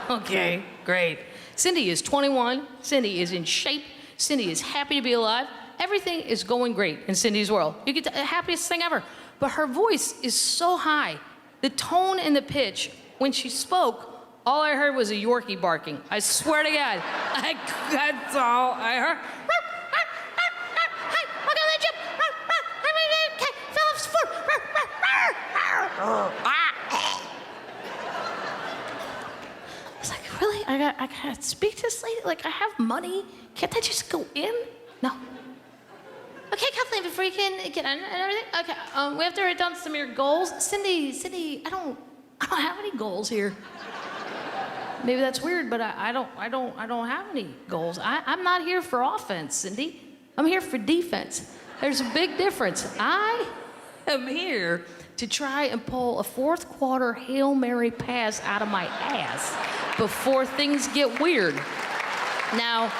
okay, great. Cindy is 21. Cindy is in shape. Cindy is happy to be alive. Everything is going great in Cindy's world. You get the happiest thing ever. But her voice is so high. The tone and the pitch, when she spoke, all I heard was a Yorkie barking. I swear to God. That's all I heard. Hi, welcome to the gym. Okay, Phillips food. I was like, really? I gotta speak to this lady? Like, I have money. Can't I just go in? No. Okay, Kathleen, before you can get on and everything. Okay, we have to write down some of your goals. Cindy, I don't have any goals here. Maybe that's weird, but I don't have any goals. I'm not here for offense, Cindy. I'm here for defense. There's a big difference. I am here to try and pull a fourth quarter Hail Mary pass out of my ass before things get weird. Now,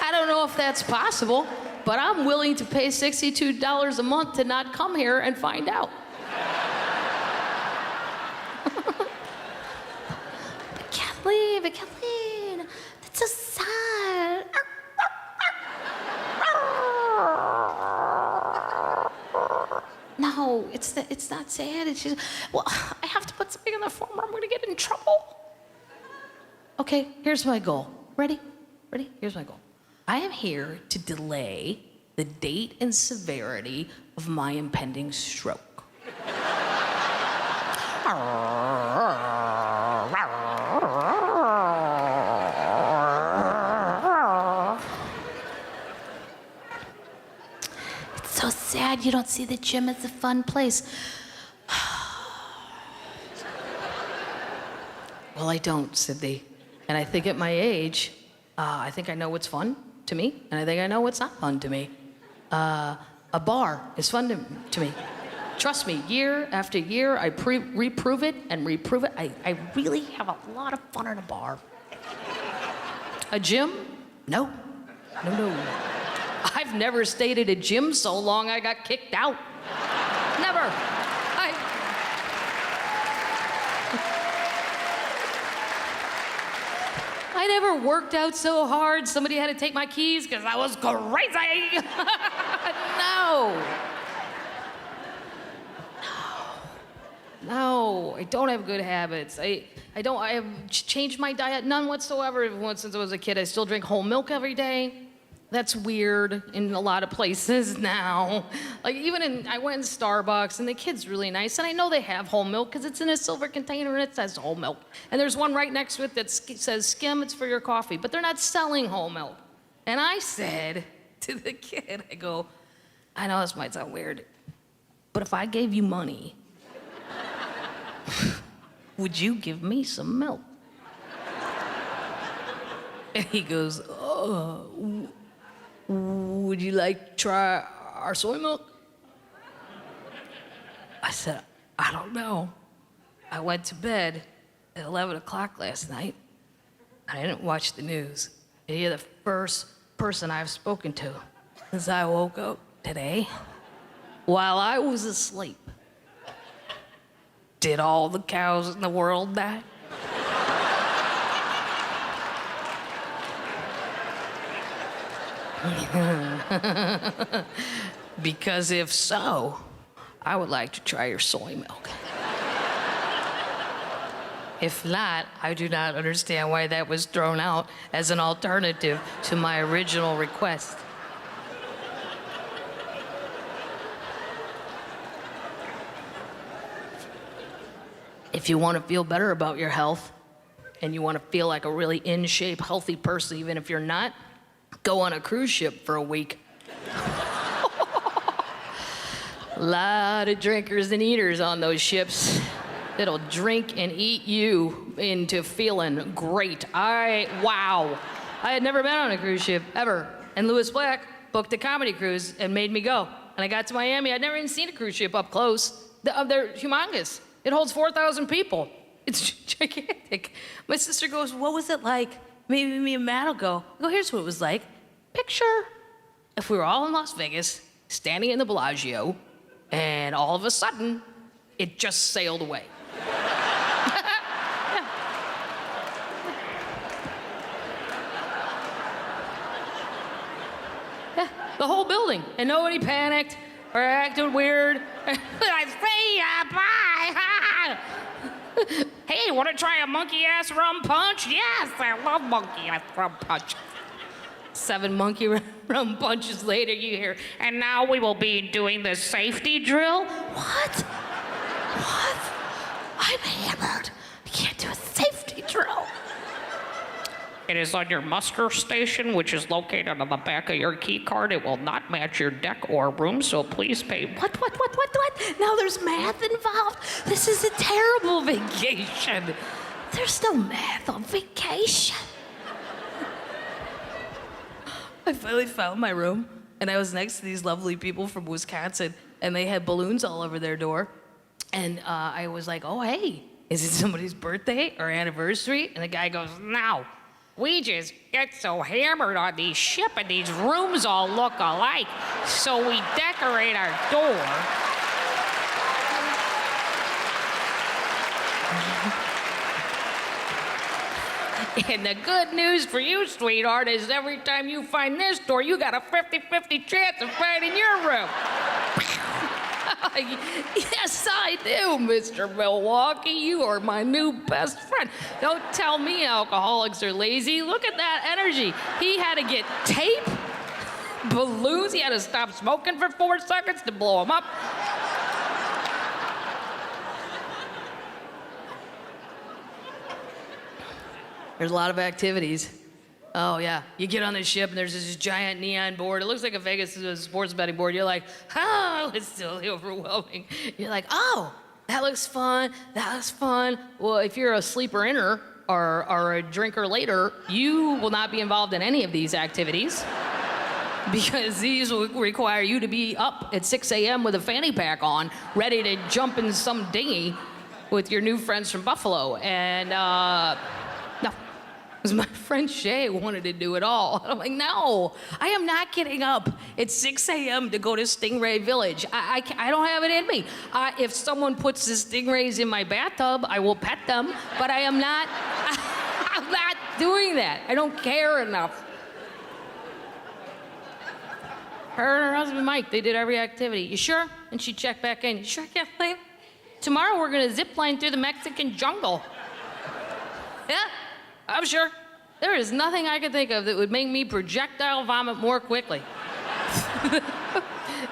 I don't know if that's possible, but I'm willing to pay $62 a month to not come here and find out. But Kathleen, that's so sad. No, it's not sad. It's just, well, I have to put something in the form or I'm going to get in trouble. Okay, here's my goal. Ready? Here's my goal. I am here to delay the date and severity of my impending stroke. It's so sad you don't see the gym as a fun place. Well, I don't, Sydney. And I think at my age, I think I know what's fun to me, and I think I know what's not fun to me. A bar is fun to me. Trust me, year after year, I reprove it and reprove it. I really have a lot of fun at a bar. A gym? No. I've never stayed at a gym so long I got kicked out. Never. I never worked out so hard somebody had to take my keys because I was crazy. No, I don't have good habits. I have changed my diet, none whatsoever. Since I was a kid, I still drink whole milk every day. That's weird in a lot of places now. Like I went in Starbucks and the kid's really nice, and I know they have whole milk because it's in a silver container and it says whole milk. And there's one right next to it that says skim, it's for your coffee, but they're not selling whole milk. And I said to the kid, I go, I know this might sound weird, but if I gave you money, would you give me some milk? And he goes, oh, would you like to try our soy milk? I said, I don't know. I went to bed at 11 o'clock last night, and I didn't watch the news. And you're the first person I've spoken to since I woke up today. While I was asleep, did all the cows in the world die? Because if so, I would like to try your soy milk. If not, I do not understand why that was thrown out as an alternative to my original request. If you want to feel better about your health, and you want to feel like a really in shape, healthy person, even if you're not, go on a cruise ship for a week. A lot of drinkers and eaters on those ships. that'll drink and eat you into feeling great. Wow. I had never been on a cruise ship, ever. And Louis Black booked a comedy cruise and made me go. And I got to Miami. I'd never even seen a cruise ship up close. They're humongous. It holds 4,000 people. It's gigantic. My sister goes, what was it like? Maybe me and Matt will go. I go, here's what it was like. Picture if we were all in Las Vegas, standing in the Bellagio, and all of a sudden, it just sailed away. Yeah, the whole building, and nobody panicked or acted weird. Hey, want to try a monkey-ass rum punch? Yes, I love monkey-ass rum punch. 7 monkey rum punches later, you hear, and now we will be doing the safety drill. What? I'm hammered. I can't do a safety drill. It is on your muster station, which is located on the back of your key card. It will not match your deck or room, so please pay. What? Now there's math involved? This is a terrible vacation. There's no math on vacation. I finally found my room, and I was next to these lovely people from Wisconsin, and they had balloons all over their door. And I was like, oh, hey, is it somebody's birthday or anniversary? And the guy goes, no. We just get so hammered on these ship and these rooms all look alike, so we decorate our door. And the good news for you, sweetheart, is every time you find this door, you got a 50-50 chance of finding your room. Yes, I do, Mr. Milwaukee. You are my new best friend. Don't tell me alcoholics are lazy. Look at that energy. He had to get tape, balloons. He had to stop smoking for 4 seconds to blow them up. There's a lot of activities. Oh, yeah. You get on the ship, and there's this giant neon board. It looks like a Vegas sports betting board. You're like, oh, it's still overwhelming. You're like, oh, that looks fun. That looks fun. Well, if you're a sleeper inner or a drinker later, you will not be involved in any of these activities because these will require you to be up at 6 a.m. with a fanny pack on, ready to jump in some dinghy with your new friends from Buffalo. And, no. Because my friend Shay wanted to do it all. I'm like, no, I am not getting up at 6 a.m. to go to Stingray Village. I don't have it in me. If someone puts the stingrays in my bathtub, I will pet them, but I am not, I'm not doing that. I don't care enough. Her and her husband Mike, they did every activity. You sure? And she checked back in. You sure, Kathleen? Tomorrow we're gonna zip line through the Mexican jungle. Yeah? I'm sure. There is nothing I could think of that would make me projectile vomit more quickly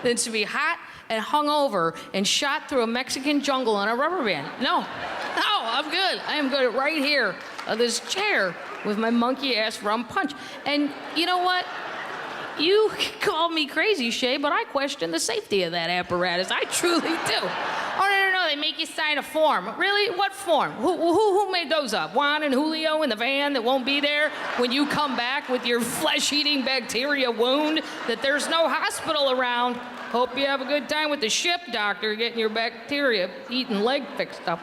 than to be hot and hungover and shot through a Mexican jungle on a rubber band. No, I'm good. I am good right here on this chair with my monkey-ass rum punch. And you know what? You call me crazy, Shay, but I question the safety of that apparatus. I truly do. Oh, no, they make you sign a form. Really? What form? Who made those up? Juan and Julio in the van that won't be there when you come back with your flesh-eating bacteria wound that there's no hospital around. Hope you have a good time with the ship doctor getting your bacteria-eating leg fixed up.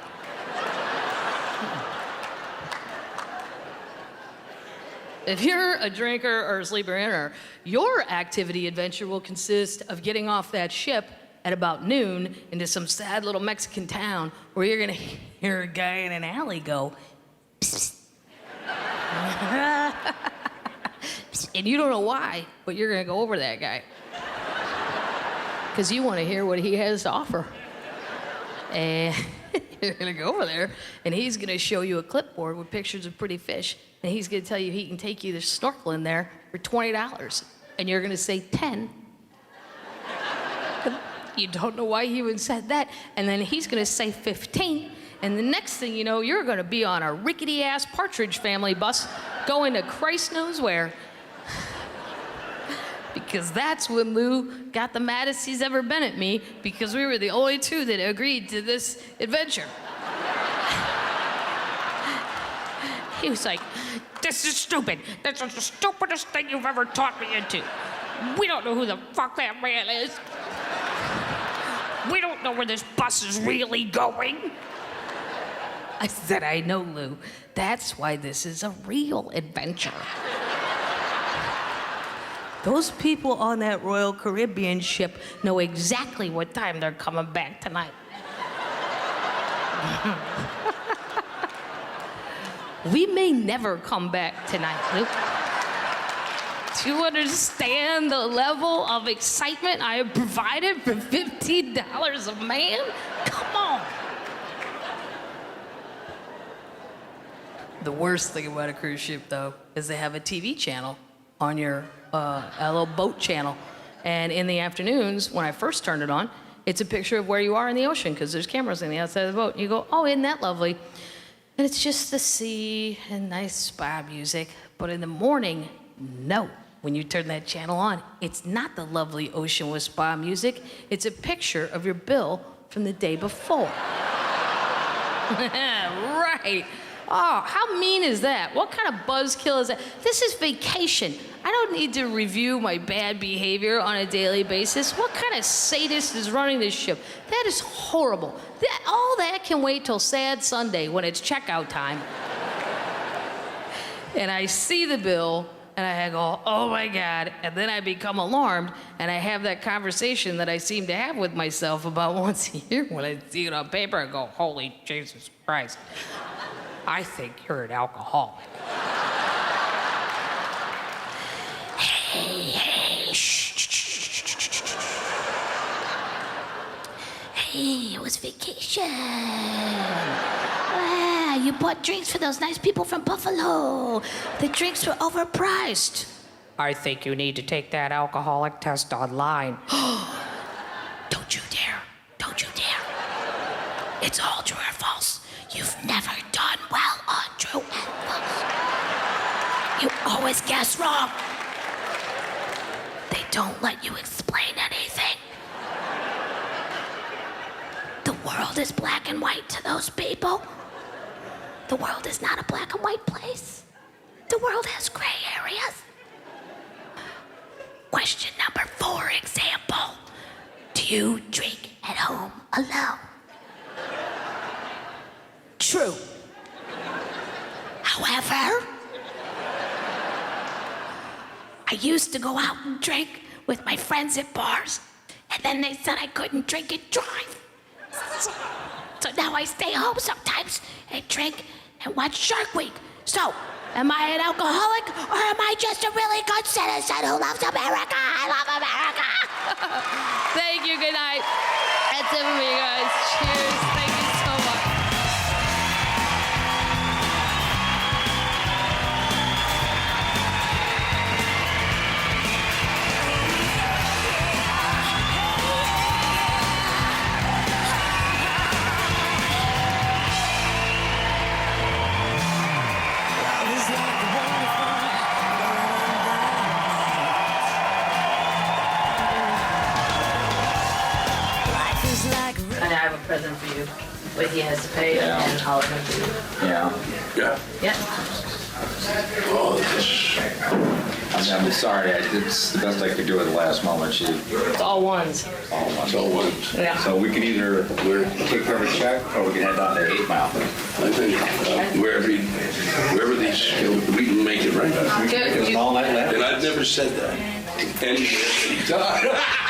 If you're a drinker or a sleeper inner, your activity adventure will consist of getting off that ship at about noon into some sad little Mexican town where you're gonna hear a guy in an alley go, psst, psst. And you don't know why, but you're gonna go over that guy. Because you wanna hear what he has to offer. And you're gonna go over there, and he's gonna show you a clipboard with pictures of pretty fish, and he's gonna tell you he can take you to snorkeling there for $20, and you're gonna say 10. You don't know why he even said that, and then he's gonna say 15, and the next thing you know, you're gonna be on a rickety-ass Partridge Family bus going to Christ knows where. Because that's when Lou got the maddest he's ever been at me, because we were the only two that agreed to this adventure. He was like, this is stupid. This is the stupidest thing you've ever taught me into. We don't know who the fuck that man is. We don't know where this bus is really going. I said, I know, Lou. That's why this is a real adventure. Those people on that Royal Caribbean ship know exactly what time they're coming back tonight. We may never come back tonight, Luke. Do you understand the level of excitement I have provided for $15 a man? Come on. The worst thing about a cruise ship, though, is they have a TV channel on your a little boat channel. And in the afternoons, when I first turned it on, it's a picture of where you are in the ocean because there's cameras on the outside of the boat. And you go, oh, isn't that lovely? And it's just the sea and nice spa music. But in the morning, no. When you turn that channel on, it's not the lovely ocean with spa music. It's a picture of your bill from the day before. Right. Oh, how mean is that? What kind of buzzkill is that? This is vacation. I don't need to review my bad behavior on a daily basis. What kind of sadist is running this ship? That is horrible. All that can wait till Sad Sunday when it's checkout time. And I see the bill, and I go, oh my God, and then I become alarmed, and I have that conversation that I seem to have with myself about once a year when I see it on paper. I go, holy Jesus Christ. I think you're an alcoholic. Hey, shh. Hey, it was vacation. Ah, you bought drinks for those nice people from Buffalo. The drinks were overpriced. I think you need to take that alcoholic test online. Don't you dare. Don't you dare. It's all true or false. You've never done well on true and false. You always guess wrong. They don't let you explain anything. The world is black and white to those people. The world is not a black and white place. The world has gray areas. Question number 4 example. Do you drink at home alone? True. However, I used to go out and drink with my friends at bars, and then they said I couldn't drink and drive. So now I stay home sometimes and drink and watch Shark Week. So, am I an alcoholic, or am I just a really good citizen who loves America? I love America. Thank you, good night. That's it for me, guys. Cheers, thank you so much. And I have a present for you, but he has to pay, Yeah. and I'll let him do it. Yeah. Yeah. Yeah. Oh, this. I'm sorry. It's the best I could do at the last moment. She It's all ones. It's all one. Yeah. So we can either take care of a check, or we can head down to 8 Mile. I think wherever these, we can make it right. Good. All night left. And I've never said that. Any time.